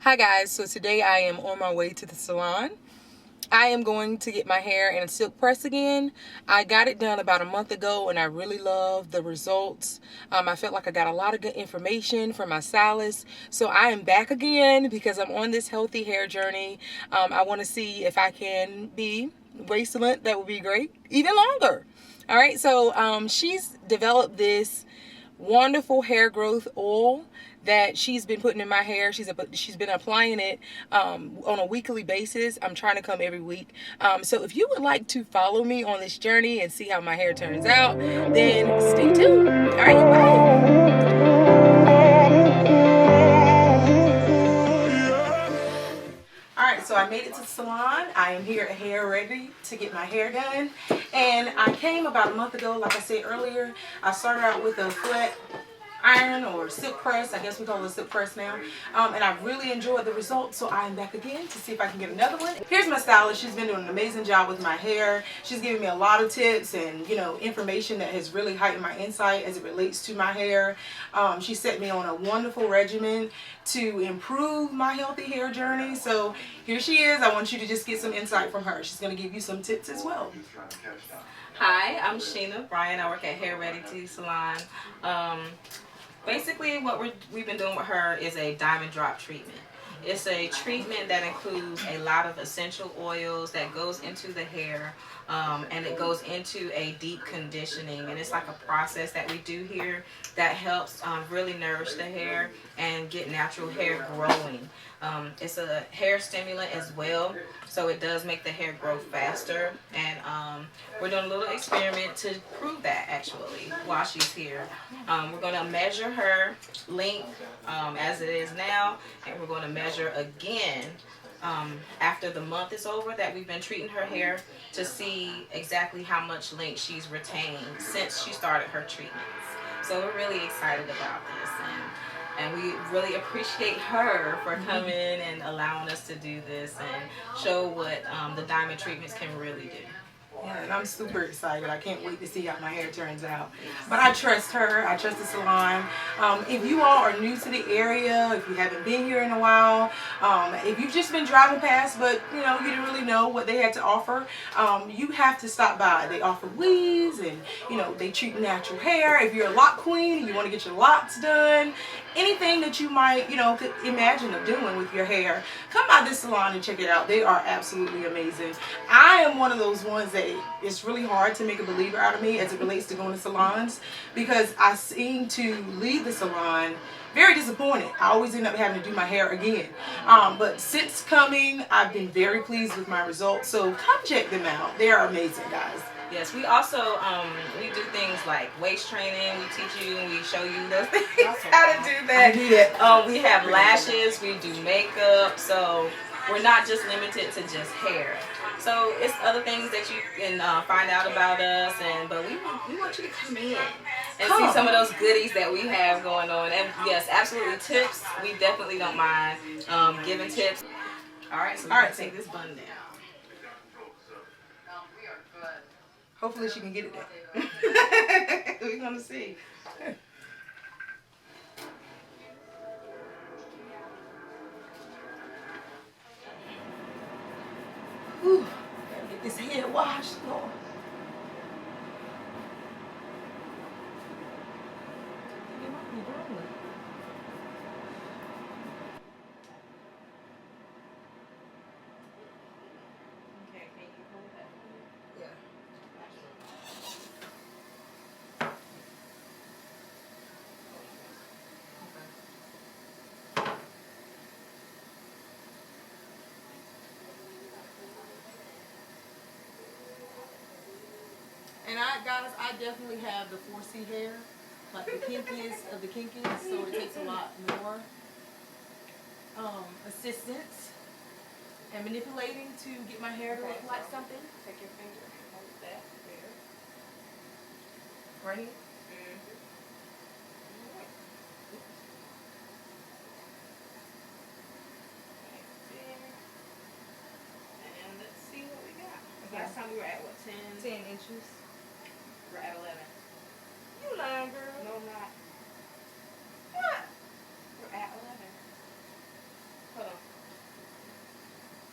Hi guys, so today I am on my way to the salon. I am going to get my hair in a silk press again. I got it done about a month ago and I really love the results. I felt like I got a lot of good information from my stylist. So I am back again because I'm on this healthy hair journey. I want to see if I can be bracelet. That would be great. Even longer. All right, so she's developed this wonderful hair growth oil that she's been putting in my hair. She's been applying it on a weekly basis. I'm trying to come every week. So if you would like to follow me on this journey and see how my hair turns out, then stay tuned. All right, bye. Alright, so I made it to the salon. I am here at Hair Ready to get my hair done. And I came about a month ago, like I said earlier. I started out with a flat iron or silk press. I guess we call it a silk press now. And I really enjoyed the results, so I am back again to see if I can get another one. Here's my stylist. She's been doing an amazing job with my hair. She's giving me a lot of tips and information that has really heightened my insight as it relates to my hair. She set me on a wonderful regimen to improve my healthy hair journey. So here she is. I want you to just get some insight from her. She's going to give you some tips as well. Hi, I'm Sheena Bryan. I work at Hair Ready Tea Salon. Basically, what we've been doing with her is a diamond drop treatment. It's a treatment that includes a lot of essential oils that goes into the hair, and it goes into a deep conditioning. And it's like a process that we do here that helps really nourish the hair and get natural hair growing. It's a hair stimulant as well, so it does make the hair grow faster. And we're doing a little experiment to prove that actually while she's here. We're going to measure her length as it is now, and we're going to measure again after the month is over that we've been treating her hair to see exactly how much length she's retained since she started her treatments. So we're really excited about this, and we really appreciate her for coming and allowing us to do this and show what the diamond treatments can really do. Yeah, and I'm super excited. I can't wait to see how my hair turns out. But I trust her. I trust the salon. If you all are new to the area, if you haven't been here in a while, if you've just been driving past but you didn't really know what they had to offer, you have to stop by. They offer weaves and they treat natural hair. If you're a lock queen and you want to get your locks done, anything that you might could imagine of doing with your hair, come by this salon and check it out. They are absolutely amazing. I am one of those ones that it's really hard to make a believer out of me as it relates to going to salons, because I seem to leave the salon very disappointed. I always end up having to do my hair again. But since coming, I've been very pleased with my results. So come check them out. They are amazing, guys. Yes, we also we do things like waist training. We teach you and we show you those things how to do that. I do that. We have lashes. We do makeup. So we're not just limited to just hair. So it's other things that you can find out about us, but we want you to come in and see some of those goodies that we have going on. And yes, absolutely tips. We definitely don't mind giving tips. All right, so we're gonna take this bun down. Hopefully she can get it there. We're gonna see. Ooh, gotta get this head washed, Lord. Okay, can you hold that? Yeah. And guys, I definitely have the 4C hair, like the kinkiest of the kinkiest, so it takes a lot more assistance and manipulating to get my hair to look like something. Take your finger, hold that there. Right here. And let's see what we got. Last time we were at what, 10 inches. We're at 11. You lying, girl. No, I'm not. What? We're at 11. Hold on.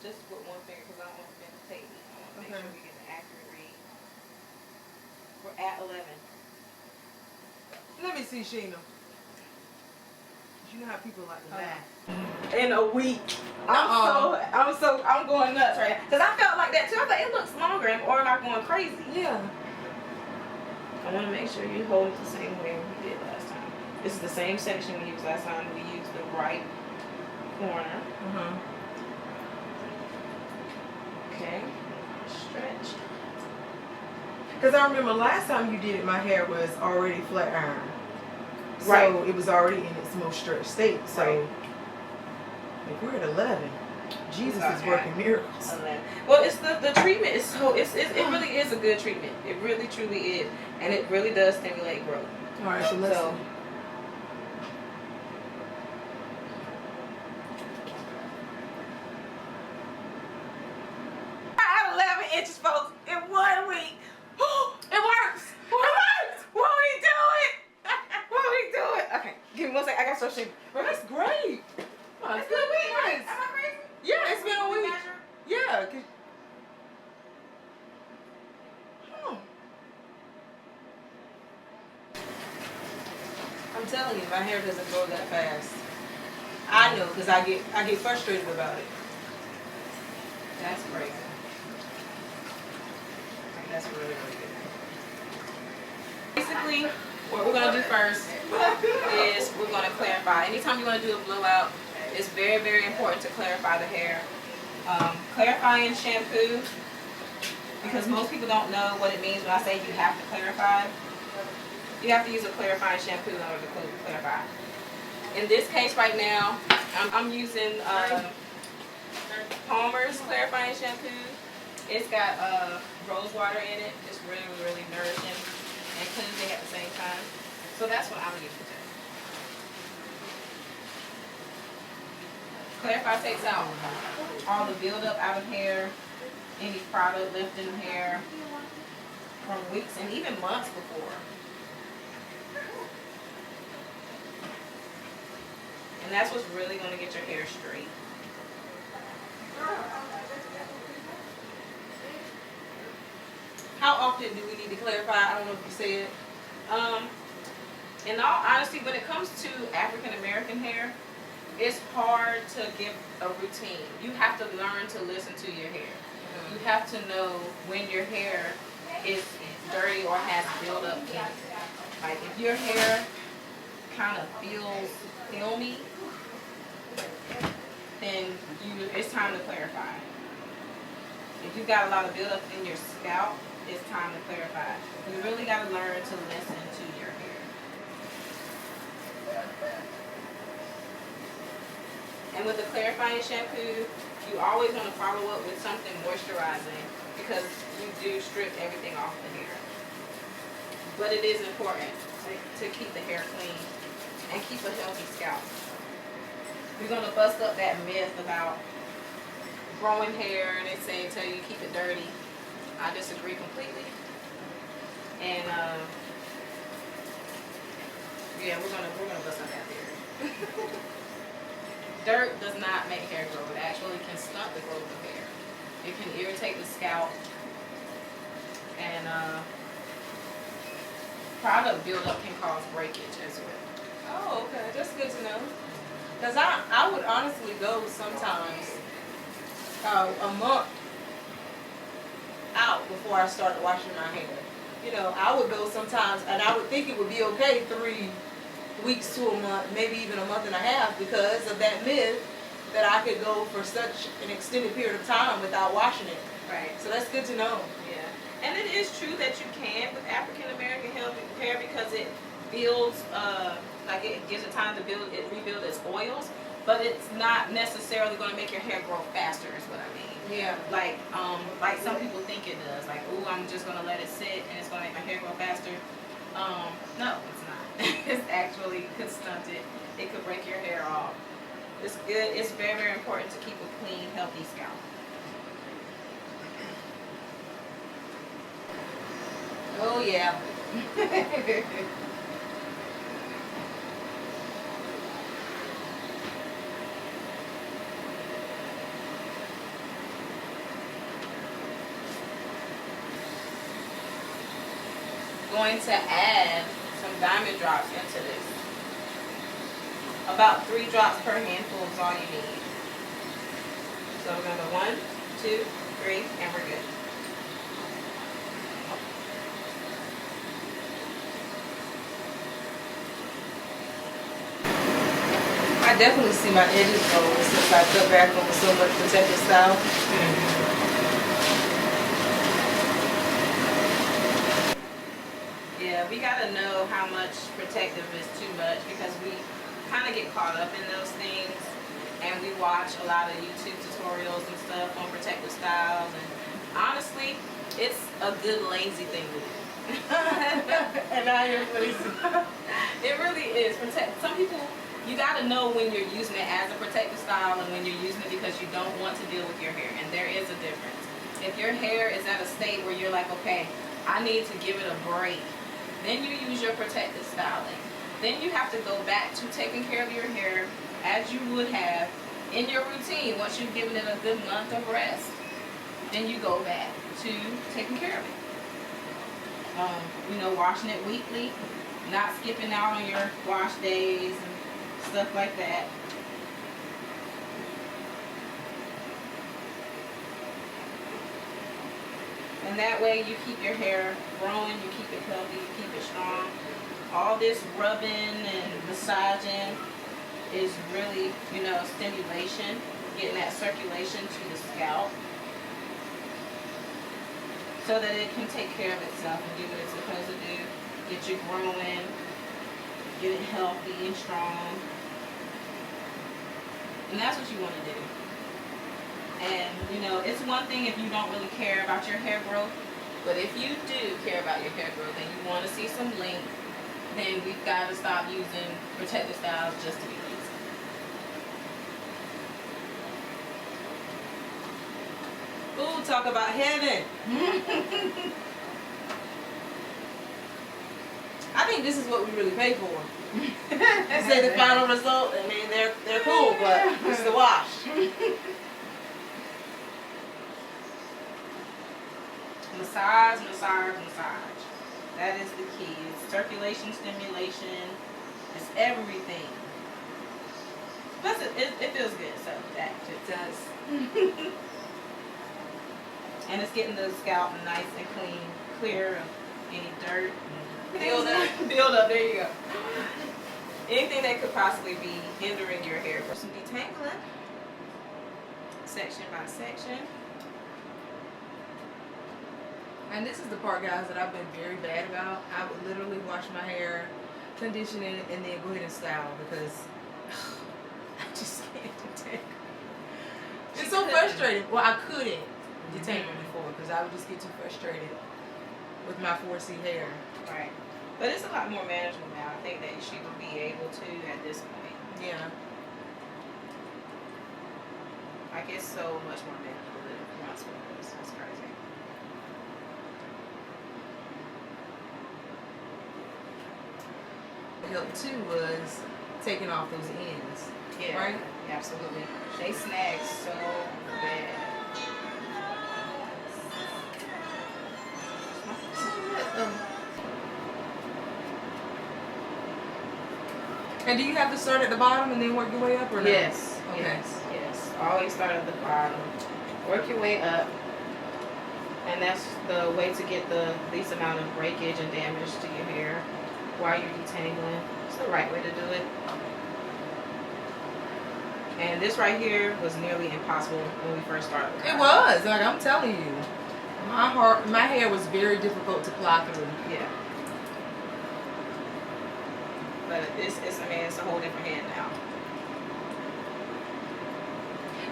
Just with one finger because I don't want to take it. I want to make sure we get an accurate read. We're at 11. Let me see, Sheena. You know how people like to laugh. In a week. I'm going nuts right now. Because I felt like that too. I thought it looks longer or am I going crazy? Yeah. I want to make sure you hold it the same way we did last time. This is the same section we used last time. We used the right corner. Okay. Stretch. Because I remember last time you did it, my hair was already flat iron. So right. It was already in its most stretched state. So right. If we're at 11, Jesus is working miracles. 11. Well, it's the treatment is so it really is a good treatment. It really truly is, and it really does stimulate growth. All right, so let's. I had 11 inches, folks, in 1 week. It works. It works. Won't he do it? Won't he do it? Okay, give me 1 second. I got to show you. That's great. Oh, it's been a week. Am I crazy? Yeah, it's been a week. Yeah. I'm telling you, my hair doesn't grow that fast. I know, because I get frustrated about it. That's crazy. That's really, really good. Basically, what we're going to do first is we're going to clarify. Anytime you want to do a blowout, it's very, very important to clarify the hair. Clarifying shampoo, because most people don't know what it means when I say you have to clarify. You have to use a clarifying shampoo in order to clarify. In this case right now, I'm using Palmer's clarifying shampoo. It's got rose water in it. It's really, really nourishing and cleansing at the same time. So that's what I'm using today. Clarify takes out all the buildup out of hair, any product left in hair from weeks and even months before. And that's what's really going to get your hair straight. How often do we need to clarify? I don't know if you said. In all honesty, when it comes to African American hair, it's hard to give a routine. You have to learn to listen to your hair. You have to know when your hair is dirty or has buildup in it. Like if your hair kind of feels filmy, then it's time to clarify. If you've got a lot of buildup in your scalp, it's time to clarify. You really got to learn to listen to your hair. And with the clarifying shampoo, you always want to follow up with something moisturizing because you do strip everything off the hair. But it is important to keep the hair clean and keep a healthy scalp. We're going to bust up that myth about growing hair and they tell you keep it dirty. I disagree completely. And yeah, we're gonna bust up that theory. Dirt does not make hair grow. It actually can stunt the growth of hair. It can irritate the scalp and product buildup can cause breakage as well. Oh, okay, that's good to know. Because I would honestly go sometimes a month out before I started washing my hair. You know, I would go sometimes, and I would think it would be okay 3 weeks to a month, maybe even a month and a half, because of that myth that I could go for such an extended period of time without washing it. Right. So that's good to know. Yeah. And it is true that you can with African American hair because it builds, like it gives it time to rebuild its oils, but it's not necessarily going to make your hair grow faster is what I mean. Yeah. Like some people think it does. Like, ooh, I'm just going to let it sit and it's going to make my hair grow faster. No, it's not. It's actually could stunt it. It could break your hair off. It's good. It's very, very important to keep a clean, healthy scalp. Oh, yeah. going to add some diamond drops into this. About 3 drops per handful is all you need. So we're going to go 1, 2, 3, and we're good. I definitely see my edges going since I cut back on so much protective style. Yeah, we gotta know how much protective is too much because we kind of get caught up in those things, and we watch a lot of YouTube tutorials and stuff on protective styles, and honestly, it's a good lazy thing to do. And I am lazy. It really is. Some people, you gotta know when you're using it as a protective style and when you're using it because you don't want to deal with your hair, and there is a difference. If your hair is at a state where you're like, okay, I need to give it a break, then you use your protective styling. Then you have to go back to taking care of your hair as you would have in your routine. Once you've given it a good month of rest, then you go back to taking care of it. You know, washing it weekly, not skipping out on your wash days and stuff like that. And that way you keep your hair growing, you keep it healthy, you keep it strong. All this rubbing and massaging is really, you know, stimulation, getting that circulation to the scalp so that it can take care of itself and do what it's supposed to do. Get you growing, get it healthy and strong. And that's what you want to do. And, you know, it's one thing if you don't really care about your hair growth, but if you do care about your hair growth and you want to see some length, then we've got to stop using protective styles just to be easy. Ooh, talk about heaven. I think this is what we really pay for. Say the final result, I mean, they're cool, but it's the wash. Massage, massage, massage. That is the key. It's circulation, stimulation. It's everything. Plus, it feels good, so that It does. And it's getting the scalp nice and clean, clear of any dirt. Build up, there you go. Anything that could possibly be hindering your hair. For some detangling, section by section. And this is the part, guys, that I've been very bad about. I would literally wash my hair, condition it, and then go ahead and style because I just can't detangle. It's so frustrating. Well, I couldn't detangle before because I would just get too frustrated with my 4C hair. Right. But it's a lot more manageable now. I think that she would be able to at this point. Yeah. Like, it's so much more manageable than it once was. It's crazy. Help too was taking off those ends. Yeah. Right? Absolutely. They snag so bad. And do you have to start at the bottom and then work your way up, or no? Yes. Okay. Yes. Always start at the bottom. Work your way up. And that's the way to get the least amount of breakage and damage to your hair while you're detangling. It's the right way to do it. And this right here was nearly impossible when we first started. It was. Like, I'm telling you. My hair was very difficult to ply through. Yeah. But it's a whole different hand now.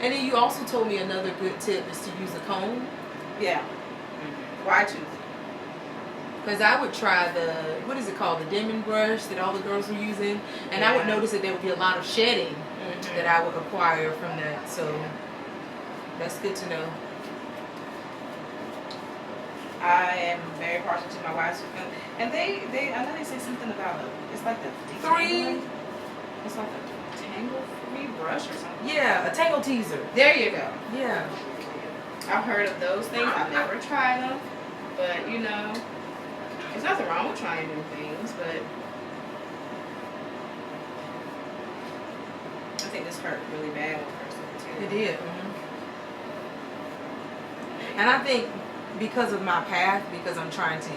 And then you also told me another good tip is to use a comb. Yeah. Why tooth? Because I would try the, what is it called, the Demon brush that all the girls were using. And I would notice that there would be a lot of shedding that I would acquire from that. So that's good to know. I am very partial to my wife's perfume. And they I know they say something about it's like the detangling. It's like a tangle-free brush or something. Yeah, a tangle teaser. There you go. Yeah. I've heard of those things. I've never tried them. But, you know, There's nothing wrong with trying new things, but I think this hurt really bad on her. It did. And I think because of my path, because I'm trying to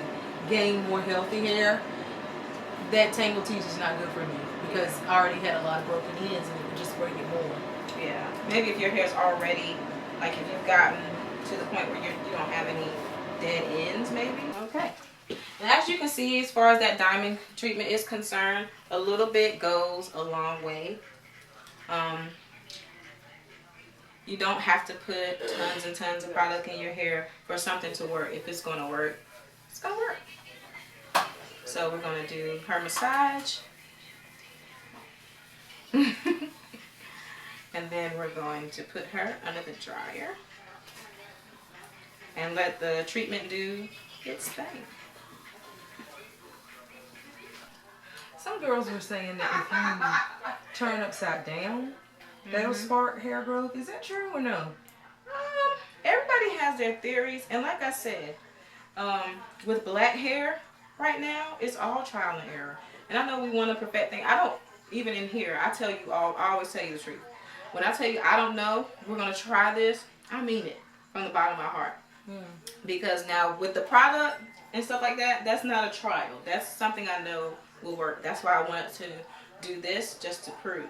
gain more healthy hair, that tangle tease is not good for me because I already had a lot of broken ends and it would just break it more. Yeah. Maybe if your hair's already, like if you've gotten to the point where you don't have any dead ends, maybe. Okay. And as you can see, as far as that diamond treatment is concerned, a little bit goes a long way. You don't have to put tons and tons of product in your hair for something to work. If it's going to work, it's going to work. So we're going to do her massage. And then we're going to put her under the dryer and let the treatment do its thing. Some girls were saying that if you turn upside down, that'll spark hair growth. Is that true or no? Everybody has their theories, and like I said, with black hair right now, it's all trial and error. And I know we want to perfect things. I don't, even in here, I tell you all, I always tell you the truth. When I tell you I don't know, we're going to try this, I mean it from the bottom of my heart. Because now with the product and stuff like that, that's not a trial. That's something I know will work. That's why I wanted to do this, just to prove.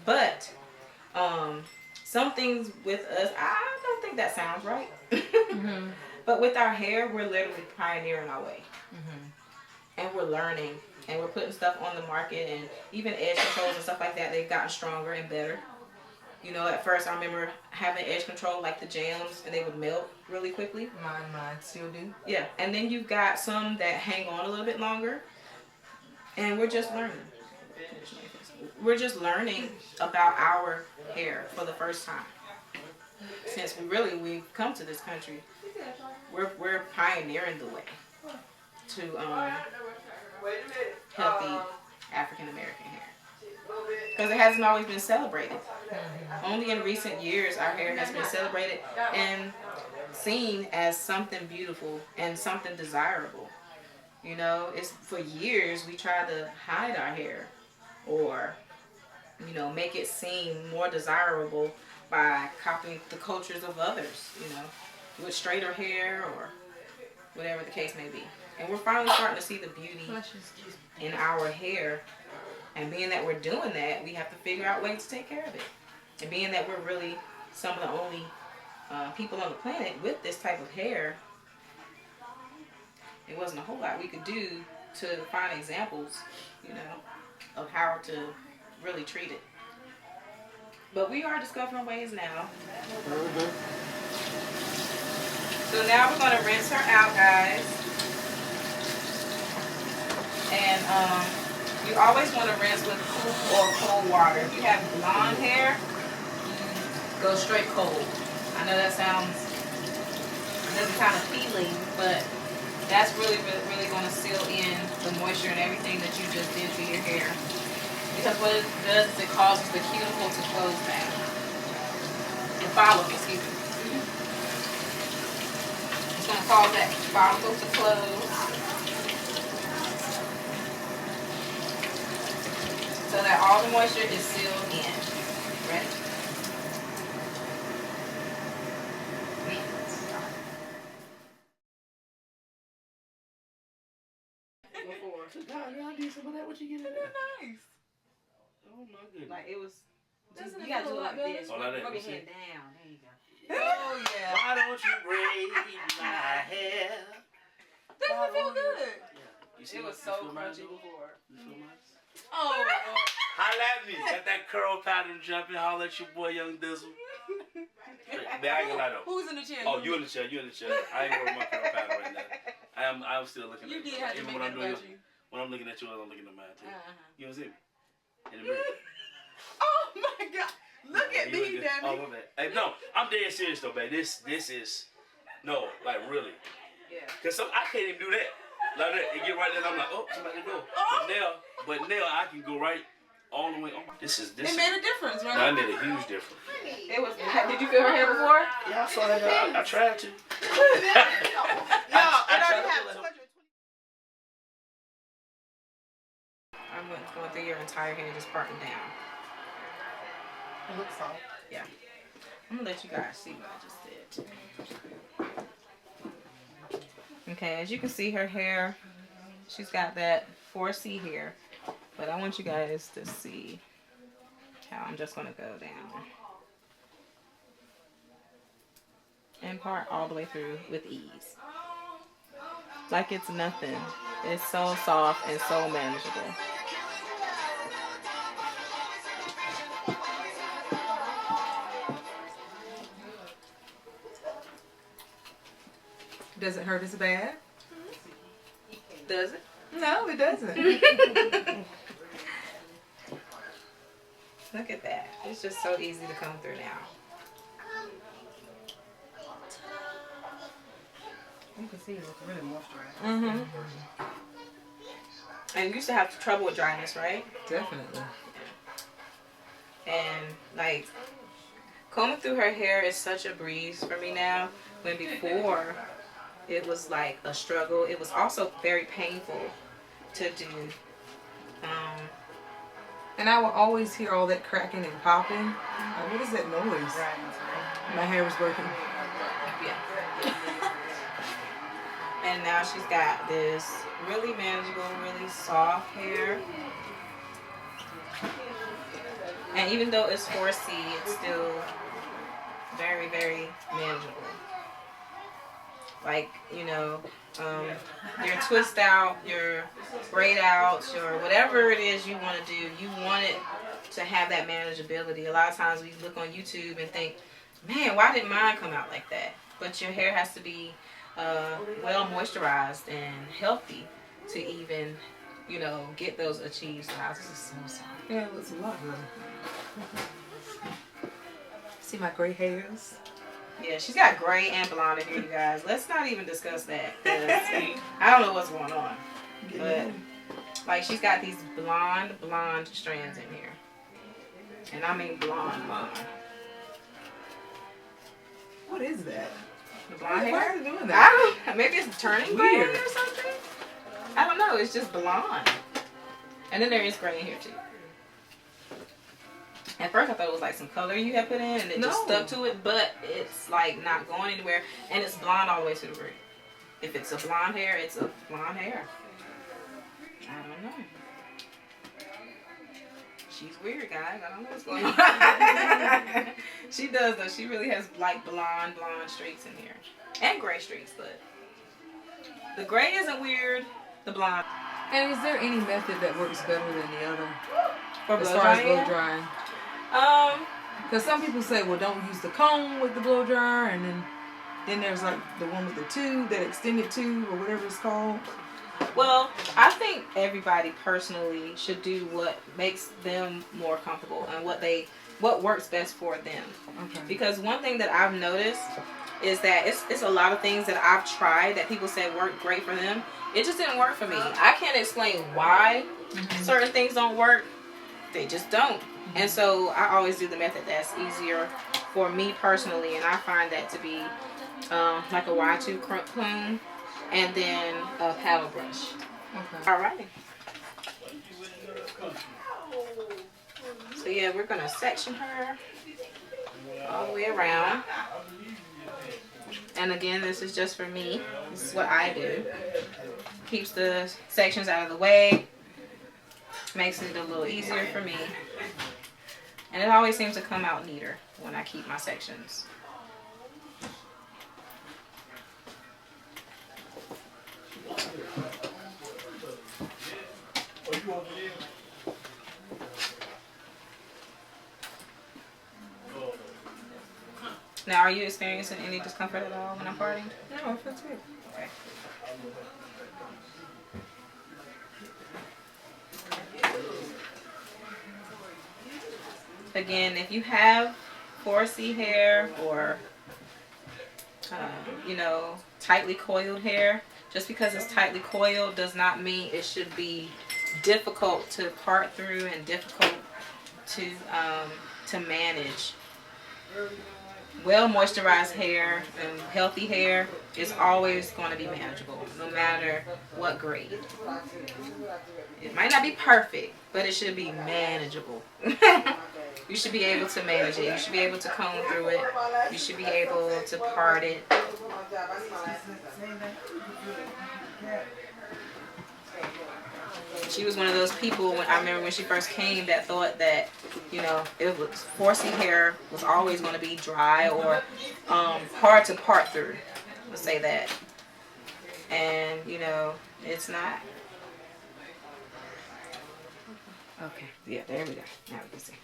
But some things with us, I don't think that sounds right. But with our hair, we're literally pioneering our way. And we're learning. And we're putting stuff on the market. And even edge controls and stuff like that, they've gotten stronger and better. You know, at first I remember having edge control like the jams, and they would melt really quickly. Mine still do. Yeah. And then you've got some that hang on a little bit longer. And we're just learning. We're just learning about our hair for the first time. Since we've come to this country, we're pioneering the way to healthy African American hair. Because it hasn't always been celebrated. Only in recent years our hair has been celebrated and seen as something beautiful and something desirable. You know, it's for years we tried to hide our hair or, you know, make it seem more desirable by copying the cultures of others, you know, with straighter hair or whatever the case may be. And we're finally starting to see the beauty in our hair. And being that we're doing that, we have to figure out ways to take care of it. And being that we're really some of the only people on the planet with this type of hair, it wasn't a whole lot we could do to find examples, you know, of how to really treat it. But we are discovering ways now. So now we're going to rinse her out, guys. And you always want to rinse with cool or cold water. If you have blonde hair, go straight cold. I know that sounds kind of appealing, but that's really going to seal in the moisture and everything that you just did to your hair. Because what it does is it causes the cuticle to close down. The follicle, excuse me. It's going to cause that follicle to close. So that all the moisture is sealed in. Ready? What you get in there? Nice. Oh my goodness. Like it was. Doesn't You it gotta feel do a it lot like better? this. Oh, like that. Rub your See? head down. There you go. Oh yeah. Why don't you braid my hair? Doesn't it feel good? Yeah. You see It was you so feel mine, crunchy though? before. You feel mine? Oh. Holla at me. Got that curl pattern jumping. Holla at your boy, Young Dizzle. Man, I ain't gonna lie though. Who's in the chair? Oh, you in the chair. You in the chair. I ain't wearing my curl pattern right now. I'm still looking You at did it. have to Even make when I'm that doing about you. when I'm looking at yours, I'm looking at mine too. You don't see me? In the Yeah. mirror. Oh my God! Look at You me, look good. Danny. Oh, my bad. Hey, no, I'm dead serious though, babe. This is no, like really. Yeah. Cause I can't even do that. Like that, it get right there, and I'm like, oh, somebody go. But now I can go right all the way. Oh, this. It made a difference, right? No, it made a huge difference. It was. Did you feel her hair before? Yeah, I saw that. I tried to. No, it already I tried to had feel it. through your entire hair, just parting down. It looks soft. Yeah. I'm gonna let you guys see what I just did. Okay, as you can see her hair, she's got that 4C hair. But I want you guys to see how I'm just gonna go down. And part all the way through with ease. Like it's nothing. It's so soft and so manageable. Does it hurt as bad? Does it? No, it doesn't. Look at that. It's just so easy to come through now. You can see it looks really moisturized. Mm-hmm. And you used to have trouble with dryness, right? Definitely. And like combing through her hair is such a breeze for me now. When before it was like a struggle. It was also very painful to do. And I will always hear all that cracking and popping. Like, what is that noise? My hair was working. Yeah. And now she's got this really manageable, really soft hair. And even though it's 4C, it's still very, very manageable. Like, you know, your twist out, your braid outs, your whatever it is you want to do, you want it to have that manageability. A lot of times we look on YouTube and think, man, why didn't mine come out like that? But your hair has to be well moisturized and healthy to even, you know, get those achieved styles. This is so soft. Yeah, it looks a lot good. See my gray hairs? Yeah, she's got gray and blonde in here, you guys. Let's not even discuss that. I don't know what's going on. But, like, she's got these blonde strands in here. And I mean blonde. What is that? The blonde hair? Why is it doing I that? don't know. Maybe it's turning Weird. gray or something. I don't know. It's just blonde. And then there is gray in here, too. At first I thought it was like some color you had put in and it just stuck to it, but it's like not going anywhere, and it's blonde all the way to the root. If it's a blonde hair, it's a blonde hair. I don't know. She's weird, guys. I don't know what's going on. She does though. She really has like blonde streaks in here. And gray streaks, but the gray isn't weird, the blonde. And is there any method that works better than the other? For As blow far as drying? blow drying? Because some people say, well, don't use the comb with the blow dryer, and then there's like the one with the tube, that extended tube or whatever it's called. Well, I think everybody personally should do what makes them more comfortable and what works best for them. Okay. Because one thing that I've noticed is that it's a lot of things that I've tried that people say work great for them. It just didn't work for me. I can't explain why certain things don't work. They just don't. And so I always do the method that's easier for me personally, and I find that to be like a Y2 comb and then a paddle brush. Okay. Alrighty. So yeah, we're gonna section her all the way around. And again, this is just for me. This is what I do. Keeps the sections out of the way. Makes it a little easier for me. And it always seems to come out neater when I keep my sections. Now, are you experiencing any discomfort at all when I'm parting? No, that's it. Okay. Again, if you have 4C hair or, you know, tightly coiled hair, just because it's tightly coiled does not mean it should be difficult to part through and difficult to manage. well moisturized hair and healthy hair is always going to be manageable, no matter what grade. It might not be perfect, but it should be manageable. You should be able to manage it. You should be able to comb through it. You should be able to part it. She was one of those people, when I remember when she first came, that thought that, you know, it was 4C hair was always going to be dry or hard to part through. Let's say that. And, you know, it's not. Okay, yeah, there we go. Now we can see.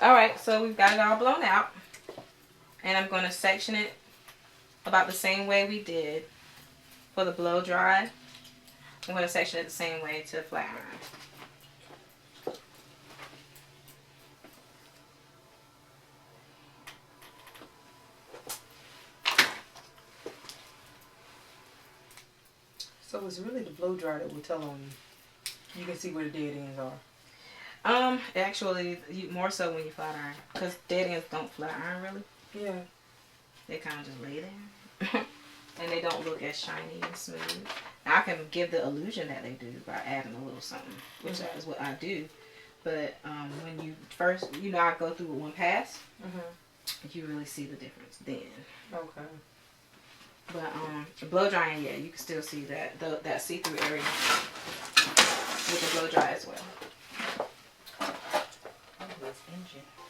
Alright, so we've got it all blown out. And I'm going to section it about the same way we did for the blow dry. I'm going to section it the same way to flat iron. So it's really the blow dry that will tell on you. You can see where the dead ends are. Actually, more so when you flat iron, because dead ends don't flat iron really. Yeah. They kind of just lay there, and they don't look as shiny and smooth. Now I can give the illusion that they do by adding a little something, which is what I do. But when you first, you know, I go through with one pass, you really see the difference then. Okay. But blow drying, yeah, you can still see that that see-through area with the blow dry as well.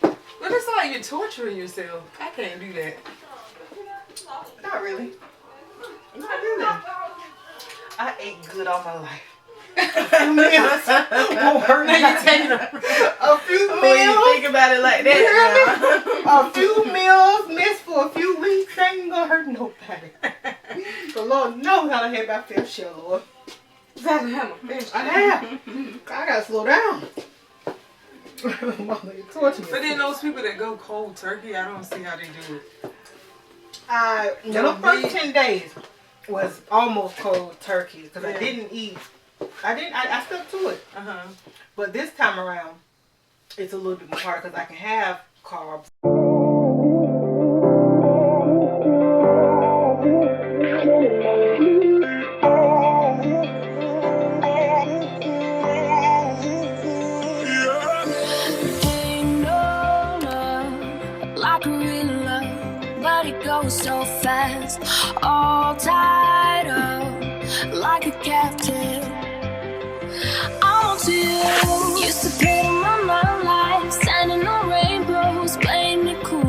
But it's not even torturing yourself. I can't do that. Not really. Not really. I ate good all my life. Meals won't hurt Now you're taking a few When meals. you think about it like that, A few meals missed for a few weeks ain't gonna hurt nobody. The Lord knows how to help my feel shit, Lord. Exactly how my fish. I have. I gotta slow down. Mother, you torture me. But then those people that go cold turkey, I don't see how they do it. The first 10 days was almost cold turkey because I didn't eat. I stuck to it. But this time around, it's a little bit more hard because I can have carbs. So fast, all tied up like a captive. I want you. Used to pay my life, standing on rainbows, playing it cool.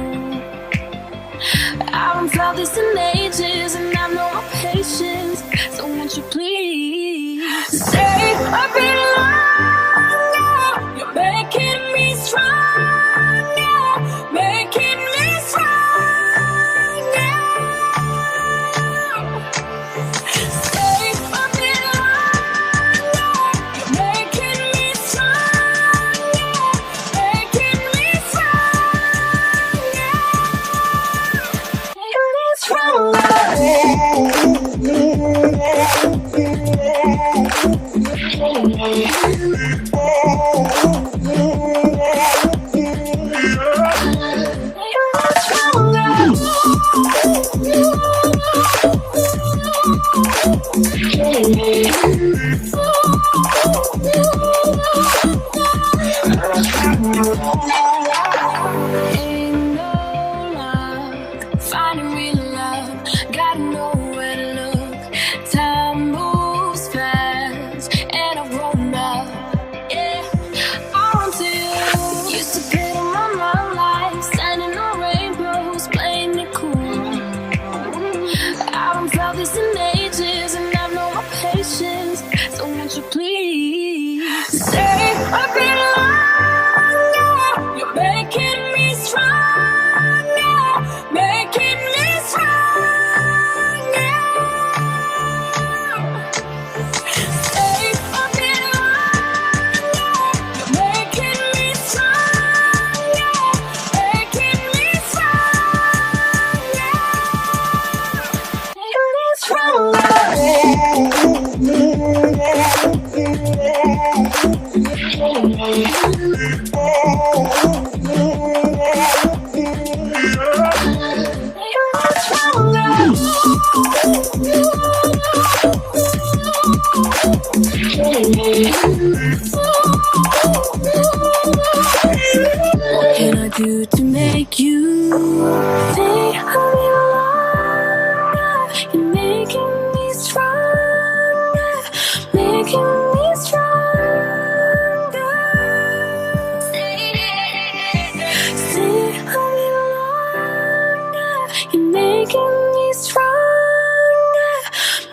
I haven't felt this in ages, and I've no more patience. So won't you please stay a bit longer? You're making me stronger, making me stronger. can I do to make you think of me longer? You're making me stronger, making me stronger. Think of me longer. You're making me stronger,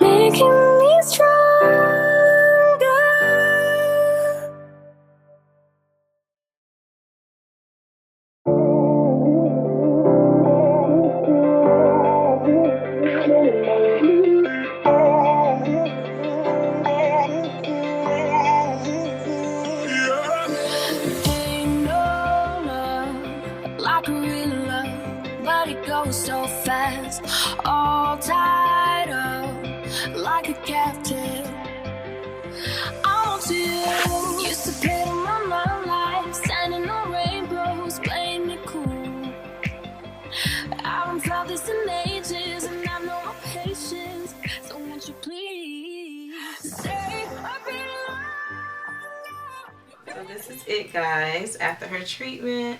making me stronger. Ain't no love like a real love, but it goes so fast. All tied up like a captive. I'm on to you. Used to play on my mind like standing on rainbows, playing it cool. I haven't felt this in ages, and I've no more patience. So won't you please stay a bit longer? So this is it, guys, after her treatment.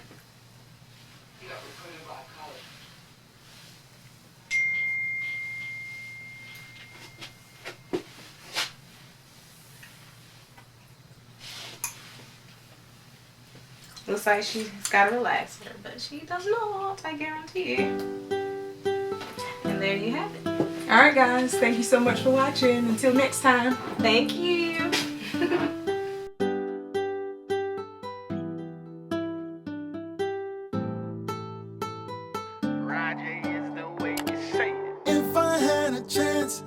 Looks like she's got a relaxer, but she does not, I guarantee you. And there you have it. All right, guys. Thank you so much for watching. Until next time. Thank you. If I had a chance